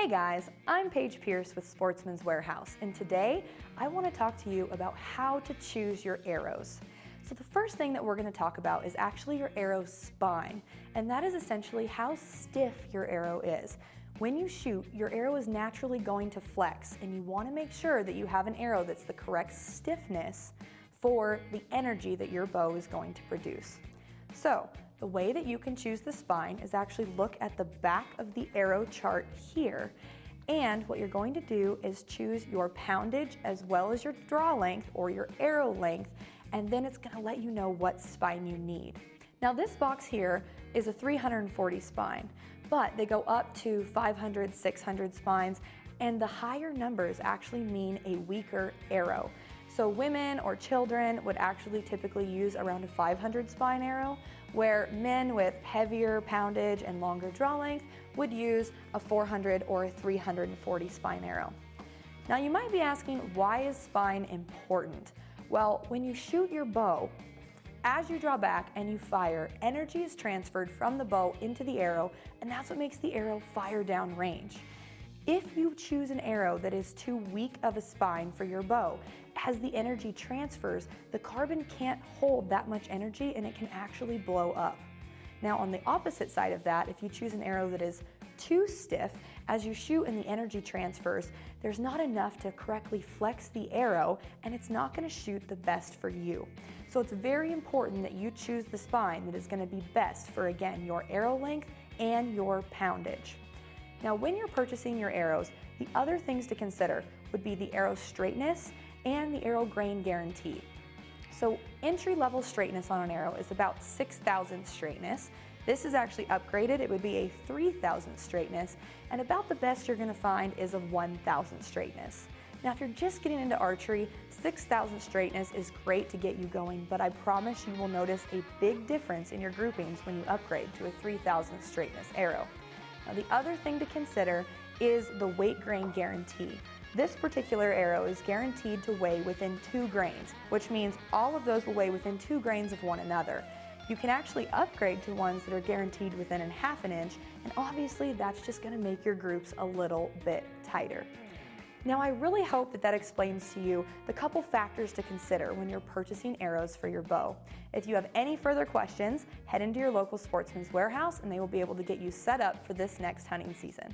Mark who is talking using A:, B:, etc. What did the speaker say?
A: Hey guys, I'm Paige Pearce with Sportsman's Warehouse, and today I want to talk to you about how to choose your arrows. So the first thing that we're going to talk about is actually your arrow's spine, and that is essentially how stiff your arrow is. When you shoot, your arrow is naturally going to flex, and you want to make sure that you have an arrow that's the correct stiffness for the energy that your bow is going to produce. So the way that you can choose the spine is actually look at the back of the arrow chart here. And what you're going to do is choose your poundage as well as your draw length or your arrow length, and then it's going to let you know what spine you need. Now this box here is a 340 spine, but they go up to 500, 600 spines, and the higher numbers actually mean a weaker arrow. So women or children would actually typically use around a 500 spine arrow, where men with heavier poundage and longer draw length would use a 400 or a 340 spine arrow. Now you might be asking, why is spine important? Well, when you shoot your bow, as you draw back and you fire, energy is transferred from the bow into the arrow, and that's what makes the arrow fire down range. If you choose an arrow that is too weak of a spine for your bow, as the energy transfers, the carbon can't hold that much energy and it can actually blow up. Now on the opposite side of that, if you choose an arrow that is too stiff, as you shoot and the energy transfers, there's not enough to correctly flex the arrow and it's not going to shoot the best for you. So it's very important that you choose the spine that is going to be best for, again, your arrow length and your poundage. Now when you're purchasing your arrows, the other things to consider would be the arrow straightness and the arrow grain guarantee. So entry-level straightness on an arrow is about 6,000 straightness. This is actually upgraded. It would be a 3,000 straightness, and about the best you're going to find is a 1,000 straightness. Now if you're just getting into archery, 6,000 straightness is great to get you going, but I promise you will notice a big difference in your groupings when you upgrade to a 3,000 straightness arrow. Now the other thing to consider is the weight grain guarantee. This particular arrow is guaranteed to weigh within 2 grains, which means all of those will weigh within 2 grains of one another. You can actually upgrade to ones that are guaranteed within a half an inch, and obviously that's just going to make your groups a little bit tighter. Now I really hope that that explains to you the couple factors to consider when you're purchasing arrows for your bow. If you have any further questions, head into your local Sportsman's Warehouse and they will be able to get you set up for this next hunting season.